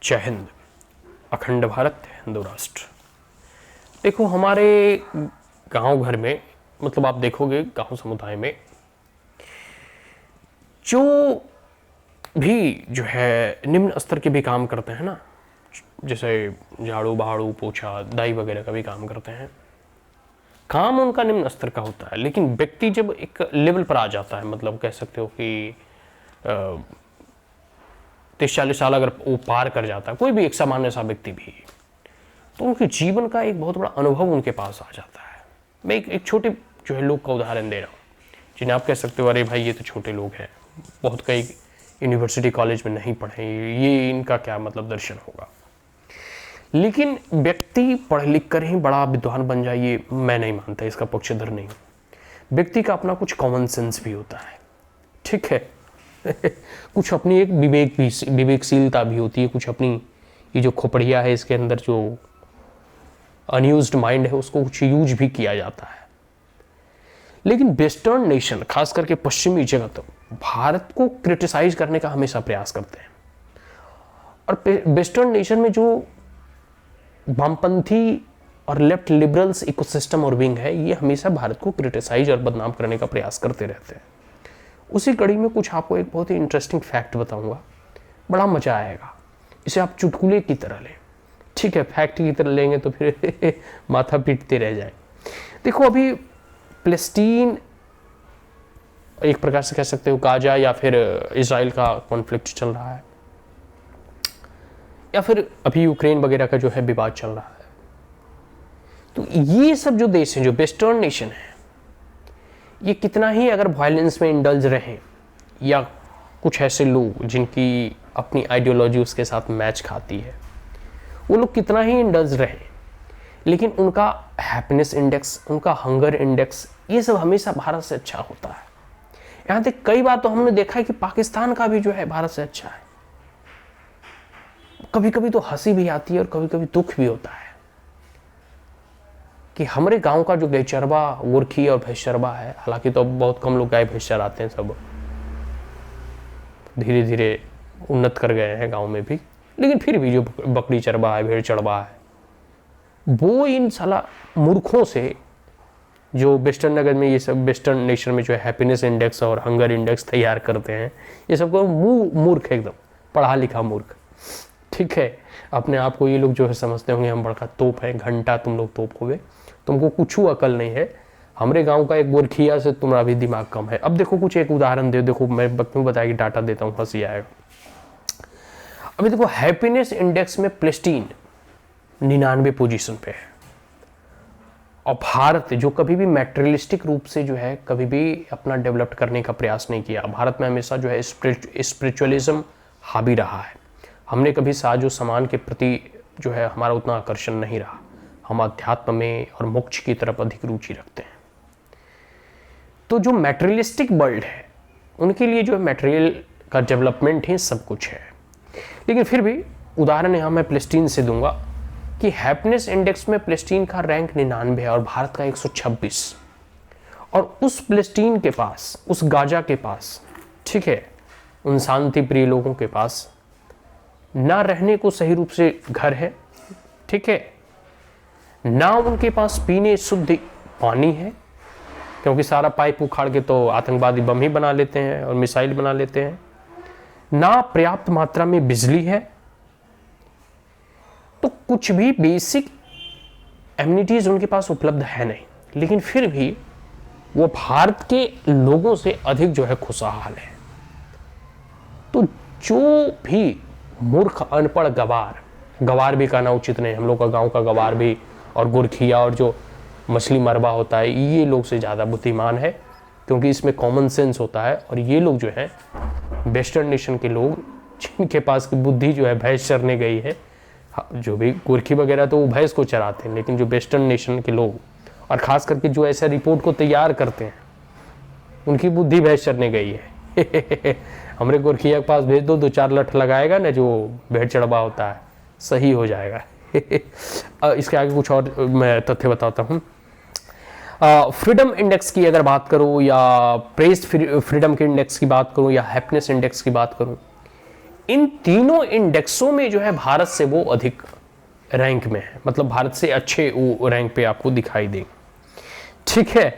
जय हिंद। अखंड भारत, हिंदू राष्ट्र। देखो, हमारे गांव घर में, मतलब आप देखोगे गांव समुदाय में जो भी जो है निम्न स्तर के भी काम करते हैं ना, जैसे झाड़ू बहाड़ू पोछा दाई वगैरह का भी काम करते हैं, काम उनका निम्न स्तर का होता है। लेकिन व्यक्ति जब एक लेवल पर आ जाता है, मतलब कह सकते हो कि 30-40 साल अगर वो पार कर जाता है, कोई भी एक सामान्य सा व्यक्ति भी, तो उनके जीवन का एक बहुत बड़ा अनुभव उनके पास आ जाता है। मैं एक छोटे जो है लोग का उदाहरण दे रहा हूँ, जिन्हें आप कह सकते हो अरे भाई ये तो छोटे लोग हैं, बहुत कई यूनिवर्सिटी कॉलेज में नहीं पढ़े, ये इनका क्या मतलब दर्शन होगा। लेकिन व्यक्ति पढ़ लिख कर ही बड़ा विद्वान बन जाए, ये मैं नहीं मानता, इसका पक्षधर नहीं हूँ। व्यक्ति का अपना कुछ कॉमन सेंस भी होता है, ठीक है। कुछ अपनी एक विवेकशीलता भी होती है, कुछ अपनी ये जो खोपड़िया है इसके अंदर जो अनयूज्ड माइंड है उसको कुछ यूज भी किया जाता है। लेकिन वेस्टर्न नेशन, खास करके पश्चिमी जगत, भारत को क्रिटिसाइज करने का हमेशा प्रयास करते हैं। और वेस्टर्न नेशन में जो वामपंथी और लेफ्ट लिबरल्स इकोसिस्टम और विंग है, ये हमेशा भारत को क्रिटिसाइज और बदनाम करने का प्रयास करते रहते हैं। उसी कड़ी में कुछ आपको एक बहुत ही इंटरेस्टिंग फैक्ट बताऊंगा, बड़ा मजा आएगा। इसे आप चुटकुले की तरह लें, ठीक है। फैक्ट की तरह लेंगे तो फिर माथा पीटते रह जाए। देखो, अभी पैलेस्टीन एक प्रकार से कह सकते हो गाजा या फिर इजराइल का कॉन्फ्लिक्ट चल रहा है, या फिर अभी यूक्रेन वगैरह का जो है विवाद चल रहा है। तो ये सब जो देश हैं, जो वेस्टर्न नेशन है, ये कितना ही अगर वायलेंस में इंडल्ज रहें, या कुछ ऐसे लोग जिनकी अपनी आइडियोलॉजी उसके साथ मैच खाती है, वो लोग कितना ही इंडल्ज रहें, लेकिन उनका हैप्पीनेस इंडेक्स, उनका हंगर इंडेक्स, ये सब हमेशा भारत से अच्छा होता है। यहाँ तक कई बार तो हमने देखा है कि पाकिस्तान का भी जो है भारत से अच्छा है। कभी कभी तो हंसी भी आती है और कभी कभी दुख भी होता है कि हमारे गांव का जो गैचरबा, गोरखी और भैंसचरबा है, हालांकि तो अब बहुत कम लोग गाय भैंस चराते हैं, सब धीरे धीरे उन्नत कर गए हैं गांव में भी, लेकिन फिर भी जो बकरी चरबा है, भेड़ चरबा है, वो इन साला मूर्खों से, जो वेस्टर्न नगर में ये सब वेस्टर्न नेशन में जो है हैप्पीनेस इंडेक्स और हंगर इंडेक्स तैयार करते हैं, ये सबको मूर्ख, एकदम पढ़ा लिखा मूर्ख, ठीक है। अपने आप को ये लोग जो है समझते होंगे हम बड़का तोप है, घंटा तुम लोग तोप हो गए, तुमको कुछ अकल नहीं है। हमारे गांव का एक गोरखिया से तुम्हारा भी दिमाग कम है। अब देखो, कुछ एक उदाहरण दे, देखो मैं क्यों बताया कि डाटा देता हूँ, हंसी आएगा। अभी देखो, हैप्पीनेस इंडेक्स में पैलेस्टीन 99 पोजीशन पे है, और भारत जो कभी भी मैटेरियलिस्टिक रूप से जो है कभी भी अपना डेवलप करने का प्रयास नहीं किया। भारत में हमेशा जो है स्पिरिचुअलिज्म हावी रहा है। हमने कभी साजो सामान के प्रति जो है हमारा उतना आकर्षण नहीं रहा। हम अध्यात्म में और मोक्ष की तरफ अधिक रुचि रखते हैं। तो जो मैटेरियलिस्टिक वर्ल्ड है, उनके लिए जो है मैटेरियल का डेवलपमेंट ही सब कुछ है। लेकिन फिर भी उदाहरण यहाँ मैं पैलेस्टीन से दूंगा कि हैप्पीनेस इंडेक्स में पैलेस्टीन का रैंक 99 है और भारत का 126। और उस पैलेस्टीन के पास, उस गाजा के पास, ठीक है, उन शांति प्रिय लोगों के पास ना रहने को सही रूप से घर है, ठीक है, ना उनके पास पीने शुद्ध पानी है, क्योंकि सारा पाइप उखाड़ के तो आतंकवादी बम ही बना लेते हैं और मिसाइल बना लेते हैं, ना पर्याप्त मात्रा में बिजली है। तो कुछ भी बेसिक एमिनिटीज उनके पास उपलब्ध है नहीं, लेकिन फिर भी वो भारत के लोगों से अधिक जो है खुशहाल है। तो जो भी मूर्ख, अनपढ़ गवार भी कहना उचित नहीं, हम लोग का गांव का गवार भी और गुरखिया और जो मछली मरबा होता है, ये लोग से ज़्यादा बुद्धिमान है, क्योंकि इसमें कॉमन सेंस होता है। और ये लोग जो है वेस्टर्न नेशन के लोग, जिनके पास की बुद्धि जो है भैंस चरने गई है, जो भी गोरखी वगैरह तो वो भैंस को चराते हैं, लेकिन जो वेस्टर्न नेशन के लोग और ख़ास करके जो ऐसा रिपोर्ट को तैयार करते हैं, उनकी बुद्धि भैंस चरने गई है। हमारे गोरखिया के पास भेज दो, 2-4 लठ लगाएगा ना, जो भेड़ चढ़वा होता है, सही हो जाएगा। इसके आगे कुछ और मैं तथ्य बताता हूँ। फ्रीडम इंडेक्स की अगर बात करूँ, या प्रेस फ्रीडम के इंडेक्स की बात करूँ, या हैप्पीनेस इंडेक्स की बात करूँ, इन तीनों इंडेक्सों में जो है भारत से वो अधिक रैंक में है, मतलब भारत से अच्छे वो रैंक पे आपको दिखाई देंगे। ठीक है,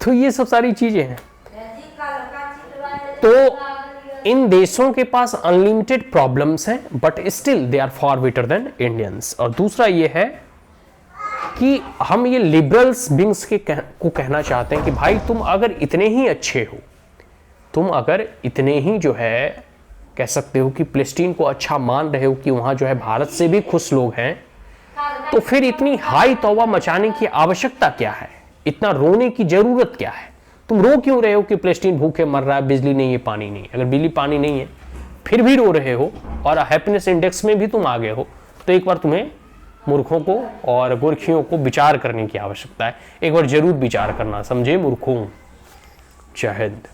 तो ये सब सारी चीजें हैं। तो इन देशों के पास अनलिमिटेड प्रॉब्लम्स हैं, but still they are far better than Indians. और दूसरा ये है कि हम ये लिबरल्स बिंग्स को कहना चाहते हैं कि भाई तुम अगर इतने ही अच्छे हो, तुम अगर इतने ही जो है कह सकते हो कि पैलेस्टीन को अच्छा मान रहे हो कि वहां जो है भारत से भी खुश लोग हैं, तो फिर इतनी हाई तौबा मचाने की आवश्यकता क्या है, इतना रोने की जरूरत क्या है? तुम रो क्यों रहे हो कि पैलेस्टीन भूखे मर रहा है, बिजली नहीं है, पानी नहीं है? अगर बिजली पानी नहीं है फिर भी रो रहे हो और हैप्पीनेस इंडेक्स में भी तुम आगे हो, तो एक बार तुम्हें मूर्खों को और गोरखियों को विचार करने की आवश्यकता है। एक बार जरूर विचार करना, समझे मूर्खों। जय हिंद।